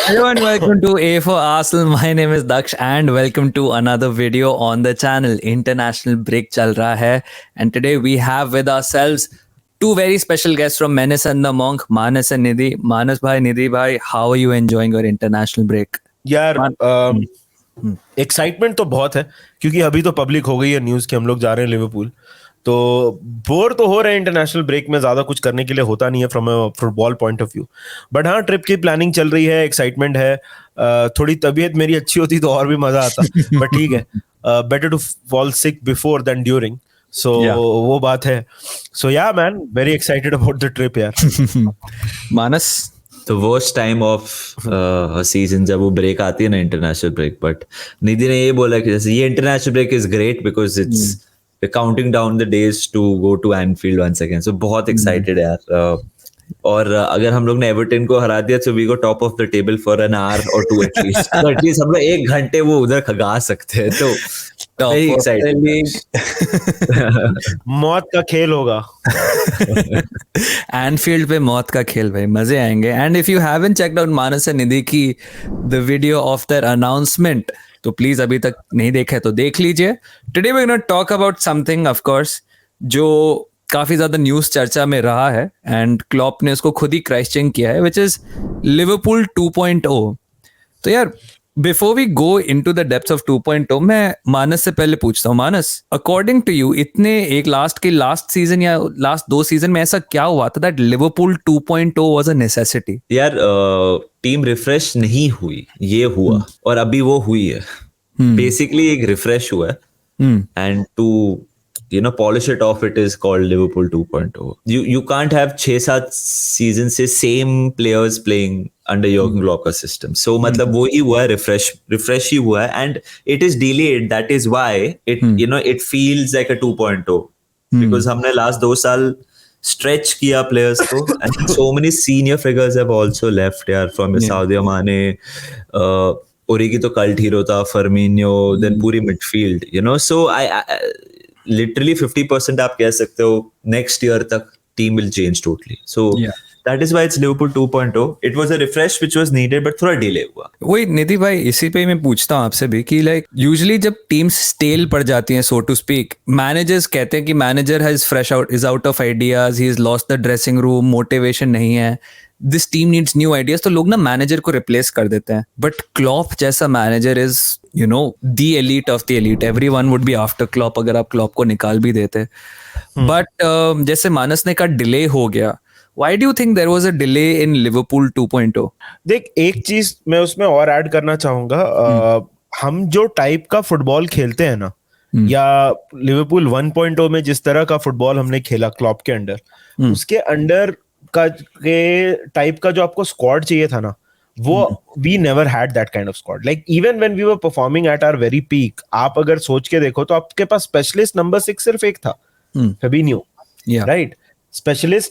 Hello and welcome to A for Arsenal. My name is Daksh and welcome to another video on the channel. International break chal raha hai, and today we have with ourselves two very special guests from Menace and the Monk, Manas and Nidhi. Manas bhai, Nidhi bhai, how are you enjoying your international break? यार excitement तो बहुत है क्योंकि अभी तो public हो गई है न्यूज कि हम लोग जा रहे हैं लिवरपूल, तो बोर तो हो रहे हैं इंटरनेशनल ब्रेक में, ज्यादा कुछ करने के लिए होता नहीं है from a football point of view. But हाँ, ट्रिप की प्लानिंग चल रही है, एक्साइटमेंट है। थोड़ी तबीयत मेरी अच्छी होती तो और भी मजा आता, बट ठीक है, better to fall sick before than during, so वो बात है। So ya man, very excited about the trip यार। Manas? The worst time of a season जब वो ब्रेक आती है ना, इंटरनेशनल ब्रेक। बट निधि ने ये बोला कि जैसे ये international break is great because it's counting down the days to go to Anfield once again. So बहुत एक्साइटेड है यार। और अगर हम लोग ने एवर्टन को हरा दिया तो we go top of the table for an hour और टू एटलीस्ट। तो एटलीस्ट हम लोग 1 घंटे वो उधर खगा सकते हैं, तो वेरी एक्साइटेड। मौत का खेल होगा एनफील्ड पे मौत का खेल भाई, मजे आएंगे। And if you haven't checked out Manas and Nidhi की the video of their announcement, तो प्लीज अभी तक नहीं देखा है तो देख लीजिए। Today we are gonna talk about something of course जो काफी ज्यादा न्यूज चर्चा में रहा है, एंड क्लॉप ने उसको खुद ही क्वेश्चन किया है, विच इज लिवरपूल 2.0। तो यार, before we go into the depths of 2.0, मैं मानस से पहले पूछता हूँ, मानस, अकॉर्डिंग टू यू इतने एक लास्ट सीजन या लास्ट 2 सीजन में ऐसा क्या हुआ था that Liverpool 2.0 was a necessity? यार टीम रिफ्रेश नहीं हुई, ये हुआ, और अभी वो हुई है। बेसिकली एक रिफ्रेश हुआ है, and to polish it off, it is called Liverpool 2.0. You can't have 6-7 seasons से same players playing under Jurgen Klopp's system. So मतलब वो ही हुआ है, refresh ही हुआ है, and it is delayed. That is why it it feels like a 2.0 because हमने last 2 साल stretch किया players को, and so many senior figures have also left यार, from Sadio Mane, Origi तो cult hero था, Firmino, then पूरी midfield, so I literally 50% आप कह सकते हो next year तक team will change totally. So that is why it's Liverpool 2.0. It was a refresh which was needed, but थोड़ा delay हुआ। वही निधि भाई, इसी पे मैं पूछता हूँ आपसे भी कि लाइक यूजुअली जब टीम्स स्टेल पड़ जाती हैं, सो टू स्पीक, मैनेजर्स कहते हैं कि manager is out of ideas, he is lost the dressing room, motivation नहीं है, this team needs new ideas, तो लोग ना मैनेजर को रिप्लेस कर देते हैं। बट क्लॉप जैसा manager is the elite of the elite, everyone would be after Klopp अगर आप क्लॉप को निकाल भी देते। बट जैसे मानस ने कहा डिले हो गया, why do you think there was a delay in Liverpool 2.0? देख, एक चीज मैं उसमें और ऐड करना चाहूंगा। हम जो टाइप का फुटबॉल खेलते हैं ना, या लिवरपूल 1.0 में जिस तरह का फुटबॉल हमने खेला क्लॉप के अंडर, उसके अंडर का के टाइप का जो आपको स्क्वाड चाहिए था ना, वो we never had that kind of squad. Like even when we were performing at our very peak, आप अगर सोच के देखो तो आपके पास स्पेशलिस्ट नंबर 6 सिर्फ एक था, फेबिन्यो, राइट? स्पेशलिस्ट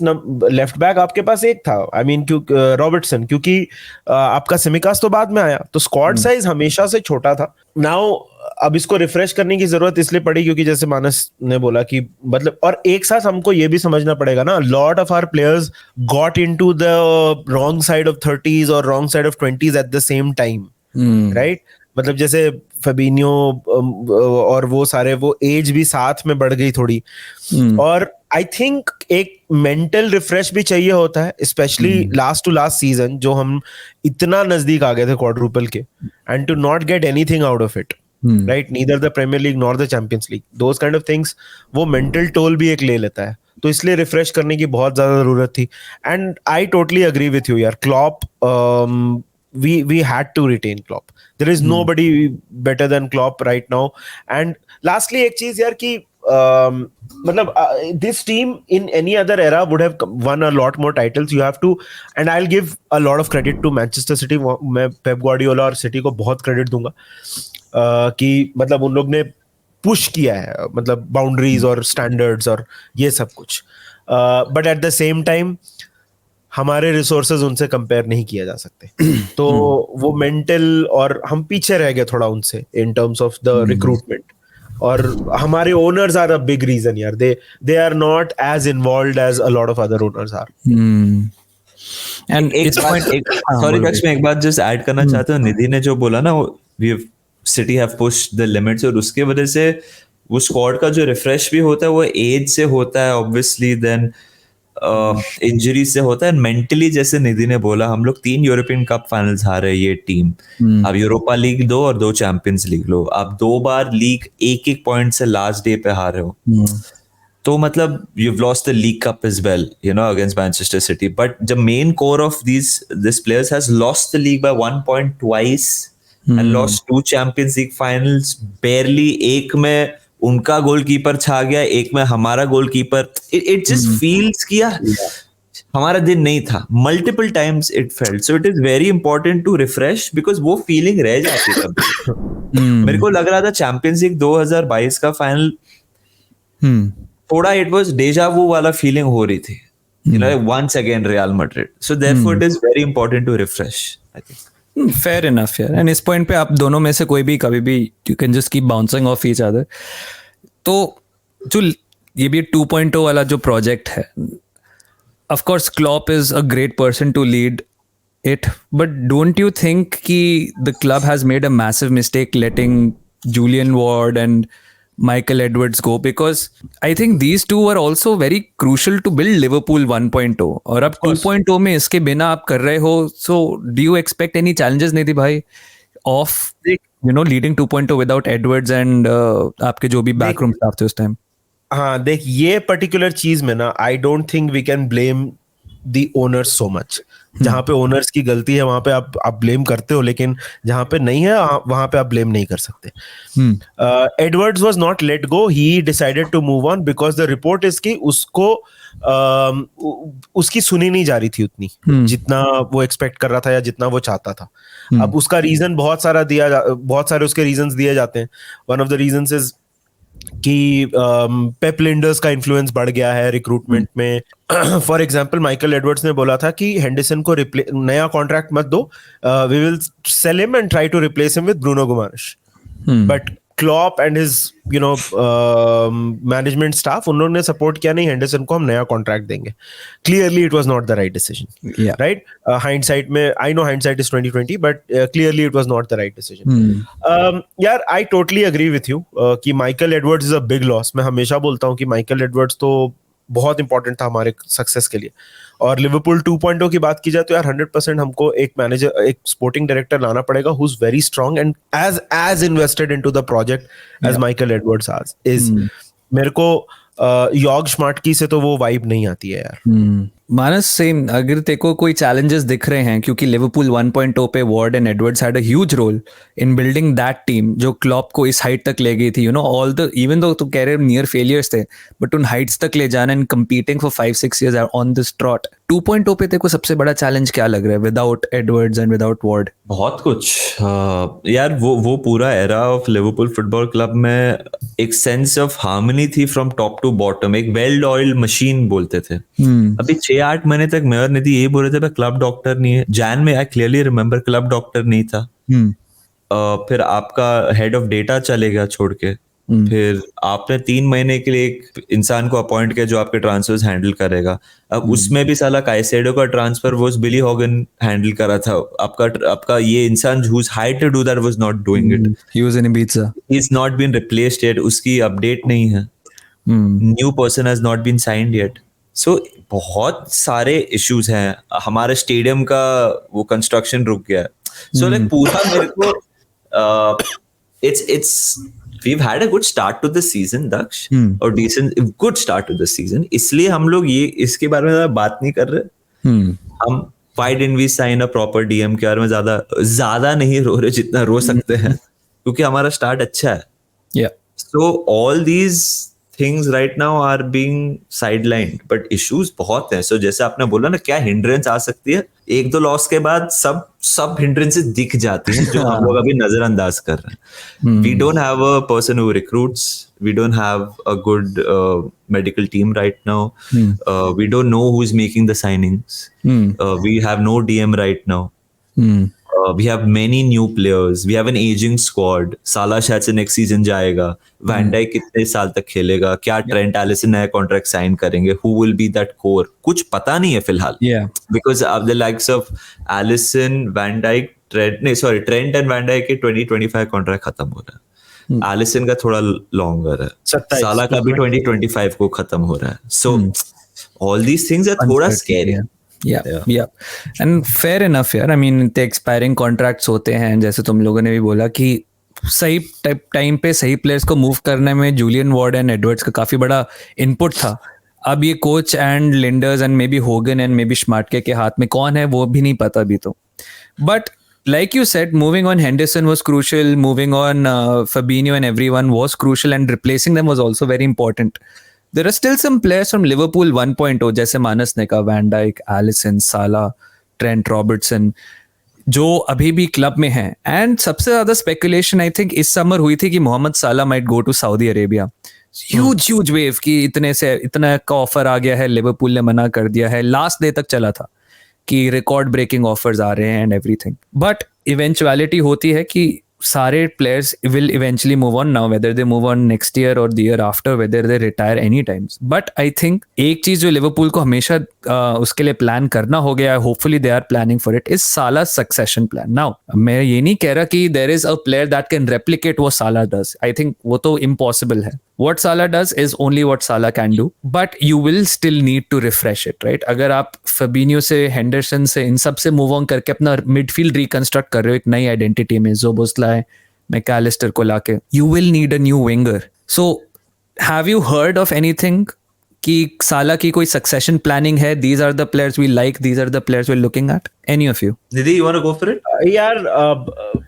लेफ्ट बैक आपके पास एक था, आई मीन रॉबर्टसन, क्योंकि आपका सिमिकास तो बाद में आया, तो स्क्वाड साइज हमेशा से छोटा था। नाउ अब इसको रिफ्रेश करने की जरूरत इसलिए पड़ी क्योंकि जैसे मानस ने बोला कि मतलब, और एक साथ हमको ये भी समझना पड़ेगा ना, lot of our players got into the wrong side of 30s और wrong side of 20s at the same time, right? मतलब जैसे फेबिन्यो और वो सारे, वो एज भी साथ में बढ़ गई थोड़ी, और आई थिंक एक मेंटल रिफ्रेश भी चाहिए होता है, specially last to last season जो हम इतना नजदीक आ गए थे क्वाड्रुपल के, and to not get anything out of it, right? Neither the Premier League nor the Champions League, those kind of things, वो मेंटल टोल भी एक ले लेता है, तो इसलिए रिफ्रेश करने की बहुत ज्यादा जरूरत थी। And I totally agree with you यार, Klopp, we had to retain Klopp. There is nobody better than Klopp right now. And lastly, एक चीज यार कि मतलब this team in any other era would have won a lot more titles. You have to, and I'll give a lot of credit to Manchester City. मैं Pep Guardiola और City को बहुत credit दूंगा कि मतलब उन लोग ने पुश किया है, मतलब बाउंड्रीज और स्टैंडर्ड्स और ये सब कुछ, but at the same time हमारे रिसोर्सेज उनसे कंपेयर नहीं किया जा सकते। तो वो मेंटल, और हम पीछे रह गए थोड़ा उनसे in terms of the recruitment, और हमारे owners are a big reason यार, they are not as involved as a lot of other owners are. And it's sorry Daksh, मैं एक बात जस्ट ऐड करना चाहता हूँ. निधि ने जो बोला ना, city have pushed the limits, और उसके वजह से वो स्क्वाड का जो रिफ्रेश भी होता है वो एज से होता है ऑब्वियसली, देन इंजरी से होता है, मेंटली जैसे निधि ने बोला, हम लोग 3 यूरोपियन कप फाइनल्स हारे ये टीम. आप यूरोपा लीग 2 और 2 चैंपियंस लीग लो, आप 2 बार लीग एक पॉइंट से लास्ट डे पे हारे हो. तो मतलब you've lost the League Cup as well, you know, against Manchester City. But the main core of this players has lost the league by 1 point twice and lost 2 Champions League finals. Barely एक में उनका goalkeeper छा गया, एक में हमारा goalkeeper. It just feels कि यार हमारा दिन नहीं था. Multiple times it felt. So it is very important to refresh because वो feeling रह जाती है कभी. मेरे को लग रहा था चैंपियंस लीग 2022 का फाइनल थोड़ा इट वाज डेजा वू वाला फीलिंग हो रही थी, you know, once again Real Madrid. So therefore it is very important to refresh, I think. Fair enough यार. And इस पॉइंट पे आप दोनों में से कोई भी कभी भी you can just keep bouncing off each other. तो जो ये भी 2.0 वाला जो प्रोजेक्ट है, of course Klopp is a great person to lead it, but don't you think कि the club has made a massive mistake letting Julian Ward and Michael Edwards go, because I think these two were also very crucial to build Liverpool 1.0. और अब 2.0 में इसके बिना आप कर रहे हो, so do you expect any challenges निधि भाई of you know leading 2.0 without Edwards and आपके जो भी backroom staff थे उस टाइम? हाँ देख, ये पर्टिकुलर चीज में ना I don't think we can blame the owners so much. जहां पे ओनर्स की गलती है वहां पे आप ब्लेम करते हो, लेकिन जहां पे नहीं है वहां पे आप ब्लेम नहीं कर सकते. Edwards was not let go, he decided to move on because the report is कि उसको उसकी सुनी नहीं जा रही थी उतनी जितना वो एक्सपेक्ट कर रहा था या जितना वो चाहता था. अब उसका रीजन बहुत सारे उसके रीजंस दिए जाते हैं. One of the reasons is कि पेप लिंडर्स का इन्फ्लुएंस बढ़ गया है रिक्रूटमेंट में. फॉर एग्जांपल माइकल एडवर्ड्स ने बोला था कि हेंडरसन को नया कॉन्ट्रैक्ट मत दो, we will sell him and try to replace him with Bruno Guimarães. But Klopp and his management staff, उन्होंने सपोर्ट किया नहीं, हेंडरसन को हम नया कॉन्ट्रैक्ट देंगे. Clearly it was not the right decision, right? Hindsight में, I know hindsight is 2020, but clearly it was not the right decision. यार I totally agree with you कि Michael Edwards is a big loss. मैं हमेशा बोलता हूँ कि Michael Edwards तो बहुत इंपॉर्टेंट था हमारे सक्सेस के लिए. और लिवरपूल 2.0 की बात की जाए तो यार 100% हमको एक मैनेजर, एक स्पोर्टिंग डायरेक्टर लाना पड़ेगा who's very strong and as invested into the project as Michael Edwards is. मेरे को यॉर्ग श्मार्टकी से तो वो वाइब नहीं आती है यार. मानस, सेम. अगर तेरे को कोई चैलेंजेस दिख रहे हैं, क्योंकि लिवरपूल 1.0 पे Ward and Edwards had a huge role in building that team जो क्लॉप को इस हाइट तक ले गई थी. You know, all the even though तुम कह रहे नियर फेलियर्स थे, बट उन हाइट्स तक ले जाना and competing for 5-6 years on this trot. 2.0 पे तेरे को सबसे बड़ा चैलेंज क्या लग रहा है without Edwards and without Ward? बहुत कुछ यार. वो पूरा era of Liverpool football club में एक सेंस ऑफ हार्मनी थी फ्रॉम टॉप टू बॉटम. एक वेल ऑयल्ड मशीन बोलते थे. अभी 6-8 महीने तक मेयर निधि ये बोल रहे थे क्लब डॉक्टर नहीं है. जैन में I clearly remember club doctor नहीं था. फिर आपका हेड ऑफ डेटा चले गया छोड़ के. फिर आपने 3 महीने के लिए एक इंसान को अपॉइंट किया जो आपके ट्रांसफर्स हैंडल करेगा. अब उसमें भी साला काइसेडो का ट्रांसफर वो बिली हॉगन हैंडल करा था. आपका ये इंसान who's hired to do that was not doing it. He was in Ibiza. He's not been replaced yet. उसकी अपडेट नहीं है. New person has not been signed yet. So बहुत सारे इश्यूज हैं. हमारे स्टेडियम का वो कंस्ट्रक्शन रुक गया. So like पूरा मेरे को it's we've had a good start to the season, Daksh, or good start to the season. इसलिए हम लोग ये इसके बारे में बात नहीं कर रहे. हम why didn't we sign a proper DM के बारे में ज्यादा नहीं रो रहे जितना रो सकते हैं, क्योंकि हमारा स्टार्ट अच्छा है. So all these things right now are being sidelined, but issues बहुत हैं. So जैसे आपने बोला ना, क्या hindrance आ सकती है, 1-2 लॉस के बाद सब hindrances दिख जाती हैं जो हम लोग अभी नजरअंदाज कर रहे हैं. We don't have a person who recruits. We don't have a good medical team right now. We don't know who is making the signings. We have no DM right now. We have many new players. We have an aging squad. Salah शायद से next season जाएगा. Van Dijk कितने साल तक खेलेगा? क्या Trent Alisson नया contract sign करेंगे? Who will be that core? कुछ पता नहीं है फिलहाल. Yeah. Because of the likes of Alisson, Van Dijk, Trent and Van Dijk के 2025 contract खत्म हो रहा है. Alisson का थोड़ा longer है. Salah का भी 2025 को खत्म हो रहा है. So all these things are थोड़ा scary. Yeah. And fair enough यार. I mean, इतने expiring contracts होते हैं, जैसे तुम लोगों ने भी बोला कि सही टाइम पे सही प्लेयर्स को मूव करने में जूलियन वार्ड एंड एडवर्ड्स का काफी बड़ा इनपुट था. अब ये coach and Lijnders and maybe Hogan and maybe Schmadtke के हाथ में कौन है वो भी नहीं पता अभी तो. But like you said, moving on Henderson was crucial, moving on Fabinho and everyone was crucial, and replacing them was also very important. There are still some players from Liverpool 1.0, जैसे मानस ने कहा, Van Dijk, Alisson, Salah, Trent Robertson, जो अभी भी club में हैं. And सबसे ज्यादा स्पेकुलेशन आई थिंक इस समर हुई थी कि Mohamed Salah might go to Saudi Arabia. Huge wave कि इतना का ऑफर आ गया है, लिवरपूल ने मना कर दिया है. लास्ट डे तक चला था कि रिकॉर्ड ब्रेकिंग ऑफर्स आ रहे हैं एंड एवरीथिंग. बट इवेंचुअलिटी होती है कि सारे players will eventually move on now, whether they move on next year or the year after, whether they retire any times. But I think एक चीज जो Liverpool को हमेशा उसके लिए प्लान करना हो गया है, hopefully they are planning for it, is Salah's succession plan. Now मैं ये नहीं कह रहा कि there is a player that can replicate what Salah does. I think वो तो impossible है. What Salah does is only what Salah can do, but you will still need to refresh it, right? अगर आप Fabinho से, Henderson से, इन सब से move on करके अपना midfield reconstruct कर रहे हो एक नई identity में, Szoboszlai, McAllister को लाके, you will need a new winger. So have you heard of anything कि Salah की कोई succession planning है? These are the players we like, these are the players we're looking at. Any of you? Nidhi, you want to go for it? यार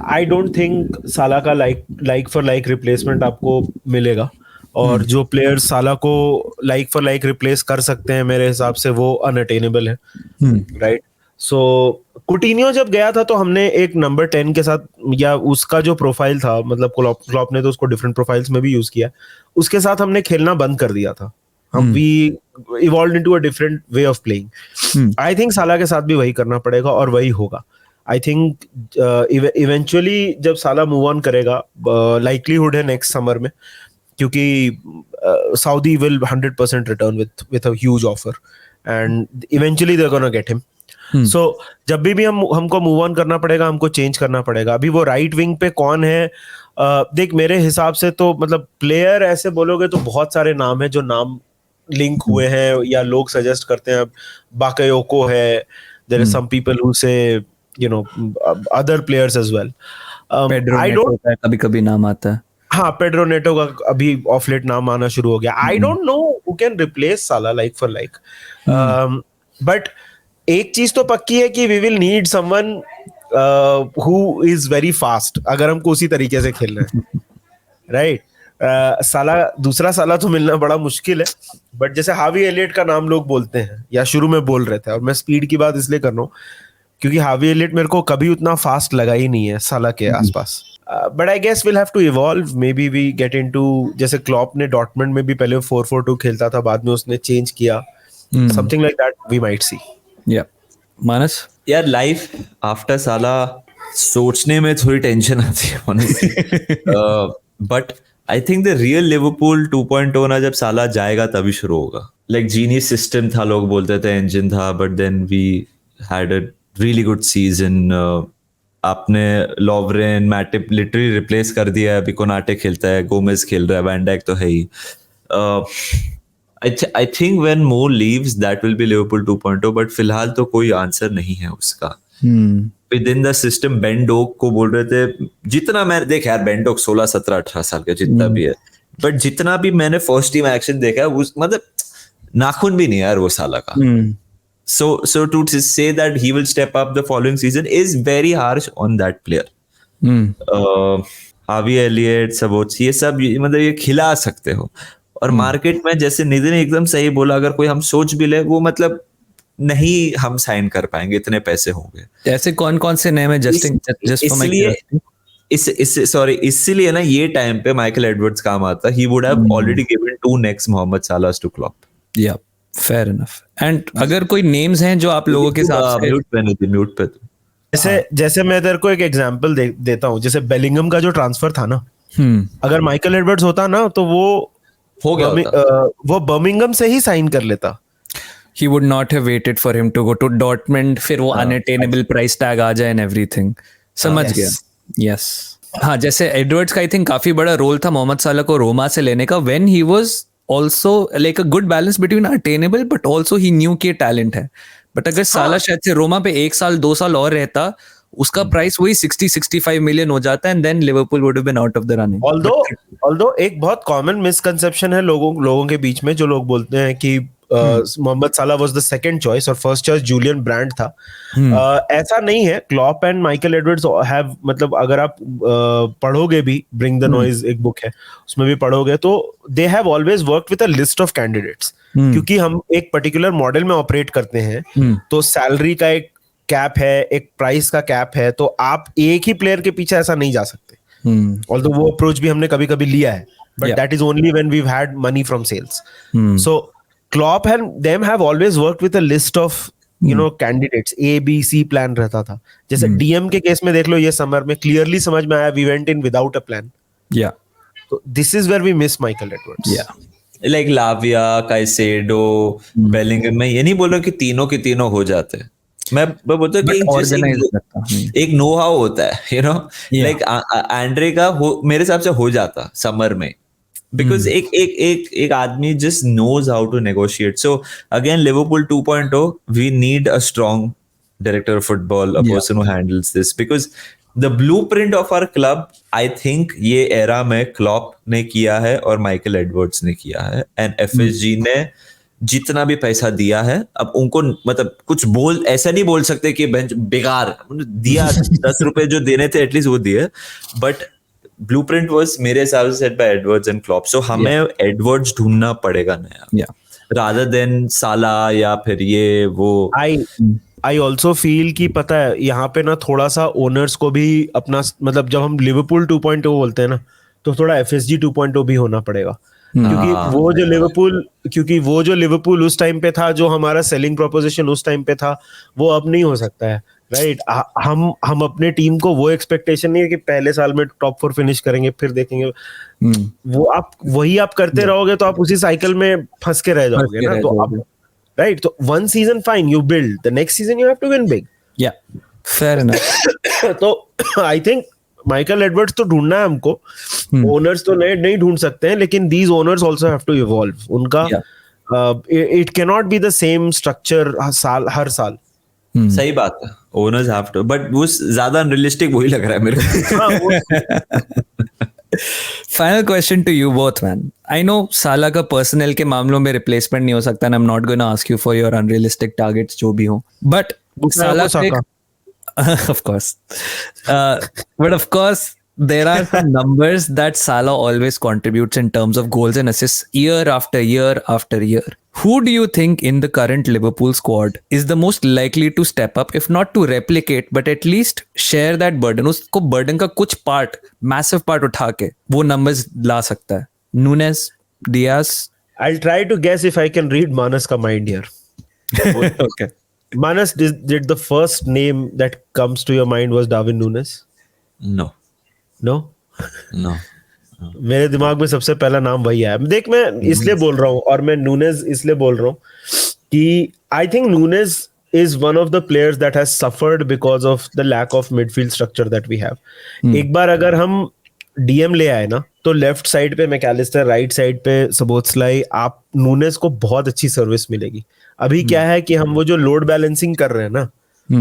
आई don't think साला का like for like replacement आपको मिलेगा. और जो players साला को लाइक फॉर लाइक रिप्लेस कर सकते हैं मेरे हिसाब से वो अनअटेनेबल है, राइट? सो कुटिन्यो जब गया था तो हमने एक नंबर 10 के साथ, या उसका जो प्रोफाइल था, मतलब क्लॉप ने तो उसको डिफरेंट प्रोफाइल्स में भी यूज किया, उसके साथ हमने खेलना बंद कर दिया था. हम we evolved into a different way of playing. I think Salah के साथ भी वही करना पड़ेगा और वही होगा. आई थिंक इवेंचुअली जब साला मूव ऑन करेगा, लाइकलीहुड है नेक्स्ट समर में, क्योंकि Saudi will 100% return with a huge offer and eventually they are gonna get him. So जब भी हमको मूव ऑन करना पड़ेगा, हमको चेंज करना पड़ेगा. अभी वो राइट विंग पे कौन है, देख मेरे हिसाब से तो मतलब प्लेयर ऐसे बोलोगे तो बहुत सारे नाम है जो नाम लिंक हुए हैं या लोग सजेस्ट करते हैं. बाकायोको है, there are some people who say you know other players as well. Pedro Neto का कभी-कभी नाम आता है. हाँ, पेड्रो नेटो का अभी ऑफ लेट नाम आना शुरू हो गया. I don't know who can replace Salah like for like. But एक चीज तो पक्की है कि we will need someone who is very fast, अगर हमको उसी तरीके से खेलना है, राइट? साला, दूसरा साला तो मिलना बड़ा मुश्किल है. बट जैसे हावी एलियट का नाम लोग बोलते हैं या शुरू में बोल रहे थे, और मैं स्पीड की बात इसलिए कर रहा हूँ क्योंकि हावी एलियट मेरे को कभी उतना फास्ट लगा ही नहीं है साला के आसपास. But I guess will have to evolve. Maybe we get into, जैसे क्लॉप ने डॉर्टमंड में भी पहले 4-4-2 खेलता था, बाद में उसने चेंज किया. Something like that we might see. या मानस यार, लाइफ आफ्टर साला सोचने में थोड़ी टेंशन आती है honestly. But I think the real Liverpool 2.0 ना जब साला जाएगा तभी शुरू होगा. लाइक जीनियस सिस्टम था, लोग बोलते थे इंजन था, but then we had a really good season. आपने लॉवरेन, मैटिप लिटरली रिप्लेस कर दिया है. अभी कोनाटे खेलता है, गोमेज खेल रहा है, वैन डाइक तो है ही. I think when Mo leaves that will be Liverpool 2.0, but फिलहाल तो कोई आंसर नहीं है उसका. Within the system, बेन डोक को बोल रहे थे, जितना मैं देख यार, बेन डोक 16, 17, 18 साल का जितना भी है, बट जितना भी मैंने फर्स्ट टीम एक्शन देखा है, मतलब नाखून भी नहीं यार वो साला का. So to say that he will step up the following season is very harsh on that player. हावी एलियट, सबोच, ये सब मतलब ये खिला सकते हो. और मार्केट में जैसे निधि ने एकदम सही बोला, अगर कोई हम सोच भी ले, वो मतलब नहीं हम साइन कर पाएंगे, इतने पैसे होंगे. ऐसे कौन-कौन से नेम है? इसीलिए ना ये टाइम पे माइकल एडवर्ड्स काम आता. He would have already given 2 next Mohamed Salahs to Klopp. Yeah, fair enough. And अगर कोई नेम्स हैं जो आप लोगों के हिसाब से म्यूट पे जैसे मैं तेरे को एक एग्जांपल देता हूँ, जैसे बेलिंगम का जो ट्रांसफर था ना, अगर माइकल एडवर्ड्स होता ना तो वो हो गया होता। वो बर्मिंघम से ही साइन कर लेता। He would not have waited for him to go to Dortmund, फिर वो unattainable price tag आ जाए and everything. समझ yes. गया. Yes. हाँ, जैसे एडवर्ड्स का आई थिंक काफी बड़ा रोल था मोहम्मद साला को रोमा से लेने का, when he was also like a good balance between attainable but also he knew कि टैलेंट है. बट अगर साला शायद से रोमा पे 1 साल 2 साल और रहता, उसका प्राइस वही 60-65 मिलियन हो जाता and then Liverpool would have been out of the running. Although एक बहुत कॉमन मिसकंसेप्शन है लोगों के बीच में, जो लोग बोलते हैं कि Mohamed Salah was the second choice और फर्स्ट चॉइस जूलियन ब्रांड था. ऐसा नहीं है. Klopp and Michael Edwards have, मतलब अगर आप पढ़ोगे भी, ब्रिंग द नॉइज एक बुक है, उसमें भी पढ़ोगे तो they have always worked with a list of candidates. क्योंकि हम एक पर्टिकुलर मॉडल में ऑपरेट करते हैं, तो सैलरी का एक कैप है, एक प्राइस का कैप है, तो आप एक ही प्लेयर के पीछे ऐसा नहीं जा सकते. ऑल्दो वो अप्रोच भी हमने कभी कभी लिया है, but that is only when we have had money from sales. So Klopp and them have always worked with a list of candidates. A B C plan रहता था. जैसे DM के केस में देख लो, ये समर में क्लियरली समझ में आया, we went in without a plan. Yeah. So this is where we miss Michael Edwards. Yeah. Like Lavia, Caicedo, Bellingham, मैं ये नहीं बोल रहा कि तीनों के तीनों हो जाते हैं. मैं बोलता हूँ कि एक नो हाउ होता है, लाइक एंड्रे का मेरे हिसाब से हो जाता समर में. Because एक आदमी just knows how to negotiate. So again, Liverpool 2.0, we need a strong director of football, a person who handles this. Because the blueprint of our club, I think ये era में Klopp ने किया है और Michael Edwards ने किया है, and FSG ने जितना भी पैसा दिया है, अब उनको मतलब कुछ ऐसा नहीं बोल सकते कि बेंच बेकार दिया. 10 रुपए जो देने थे एटलीस्ट वो दिए, बट ब्लूप्रिंट वाज मेरे हिसाब से set by Edwards and Klopp. So हमें एडवर्ड्स ढूंढना पड़ेगा नया, रादर देन साला या फिर ये वो. आई ऑल्सो फील कि पता है, यहाँ पे ना थोड़ा सा ओनर्स को भी अपना, मतलब जब हम लिवरपूल 2.0 बोलते हैं ना, तो थोड़ा FSG 2.0 भी होना पड़ेगा. क्योंकि वो जो लिवरपूल उस टाइम पे था, जो हमारा सेलिंग प्रोपोजिशन उस टाइम पे था, वो अब नहीं हो सकता है. राइट. हम अपने टीम को वो एक्सपेक्टेशन नहीं है कि पहले साल में टॉप 4 फिनिश करेंगे फिर देखेंगे. वही आप करते रहोगे तो आप उसी साइकिल में फंस के रह जाओगे ना. तो आप राइट, तो one season fine, you build, the next season you have to win big. Yeah fair enough. तो आई थिंक माइकल एडवर्ड्स तो ढूंढना है हमको. ओनर्स तो नहीं ढूंढ सकते हैं, लेकिन these owners also have to evolve. उनका it can not be the same structure हर साल. सही बात है, ओनर्स हैव टू, बट वो ज्यादा अनरियलिस्टिक वही लग रहा है मेरे को. Final question to you both, man. I know साला का पर्सनल के मामलों में रिप्लेसमेंट नहीं हो सकता, and I'm not going to ask you for your unrealistic targets जो भी हो, but साला of course, but of course there are some numbers that Salah always contributes in terms of goals and assists year after year after year. Who do you think in the current Liverpool squad is the most likely to step up, if not to replicate, but at least share that burden? उसको burden का कुछ part, massive part उठा के वो numbers ला सकता है. Nunes, Diaz. I'll try to guess if I can read Manas का mind here. Okay. Manas, did the first name that comes to your mind was Darwin Nunes? No. मेरे दिमाग में सबसे पहला नाम वही आया. देख, मैं इसलिए बोल रहा हूँ, और मैं नूनेज इसलिए बोल रहा हूँ कि I think Nunez is one of the players that has suffered because of the lack of midfield structure that we have. एक बार अगर हम DM ले आए ना, तो लेफ्ट साइड पे मैकलिस्टर, राइट साइड पे सबोत्सलाई, आप नूनेज को बहुत अच्छी सर्विस मिलेगी. अभी क्या है कि हम वो जो लोड बैलेंसिंग कर रहे हैं ना,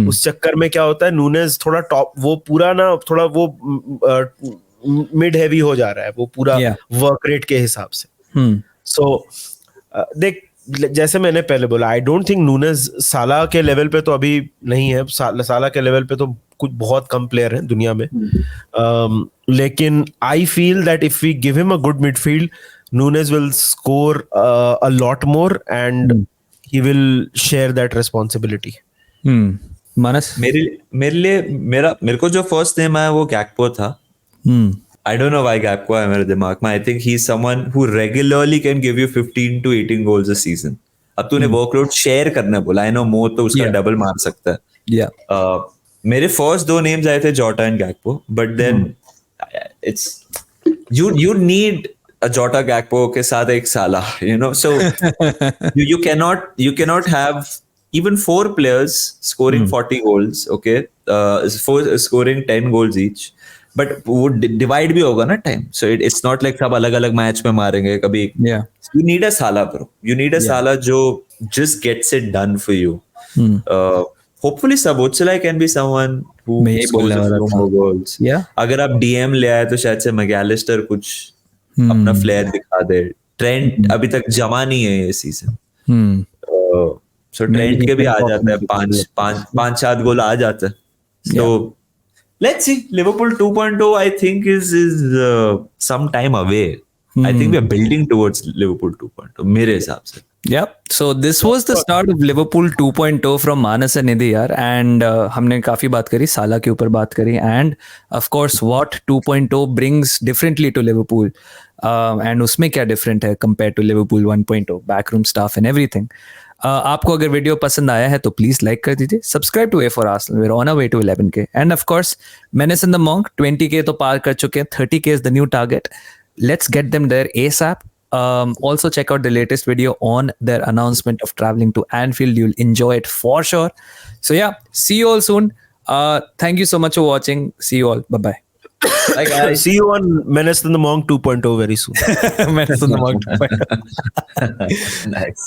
उस चक्कर में क्या होता है, नूनेज थोड़ा टॉप, वो पूरा ना थोड़ा वो मिड हैवी हो जा रहा है, वो पूरा वर्क रेट के हिसाब से. सो देख, जैसे मैंने पहले बोला, आई डोंट थिंक नूनेज साला के लेवल पे तो अभी नहीं है. साला के लेवल पे तो कुछ बहुत कम प्लेयर हैं दुनिया में. लेकिन I feel that if we give him a good midfield, Nunez will score a lot more and he will share that responsibility. Manas, मेरे को जो फर्स्ट नेम आया वो गैक्पो था. I don't know why Gakpo है मेरे दिमाग में. I think he's someone who regularly can give you 15 to 18 goals a season. अब तूने वर्कलोड शेयर करना बोला, I know Mo तो उसका डबल मार सकता है. मेरे फर्स्ट दो नेम्स आए थे Jota and Gakpo, but then it's you need a Jota Gakpo के साथ एक साला, you know, so you cannot have even four players scoring 40 goals, okay, four scoring 10 goals each, but वो divide भी होगा ना time, so it's not like सब अलग अलग मैच में मारेंगे कभी. Yeah. You need a Salah, bro. You need a Salah जो just gets it done for you. Hopefully Sabochalai can be someone who मैं यही scores बोलने a वाला few था. more goals. Yeah. अगर आप डीएम ले आए तो शायद से मैगलिस्टर कुछ अपना फ्लेयर दिखा दे. ट्रेंट अभी तक जमा नहीं है ये सीजन, सो ट्रेंट के भी आ जाता है, पांच 7 गोल आ जाता है. So let's see. Liverpool 2.0 I think is some time away. I think we are building towards Liverpool 2.0 मेरे हिसाब से. Yep. So this was the start of Liverpool 2.0 from Manas and Nidhi यार, and हमने काफी बात करी, साला के ऊपर बात करी, and of course what 2.0 brings differently to Liverpool, and उसमें क्या different है compared to Liverpool 1.0, backroom staff and everything. आपको अगर वीडियो पसंद आया है तो प्लीज लाइक कर दीजिए, subscribe to A4 Arsenal, we're on our way to 11K, and of course Menace and the Monk 20K तो पार कर चुके हैं, 30K is the new target. Let's get them there ASAP. Also check out the latest video on their announcement of traveling to Anfield. You'll enjoy it for sure. So yeah, see you all soon. Thank you so much for watching. See you all. Bye-bye. Bye guys. See you on Menace and the Monk 2.0 very soon. Menace and the Monk 2.0. Nice.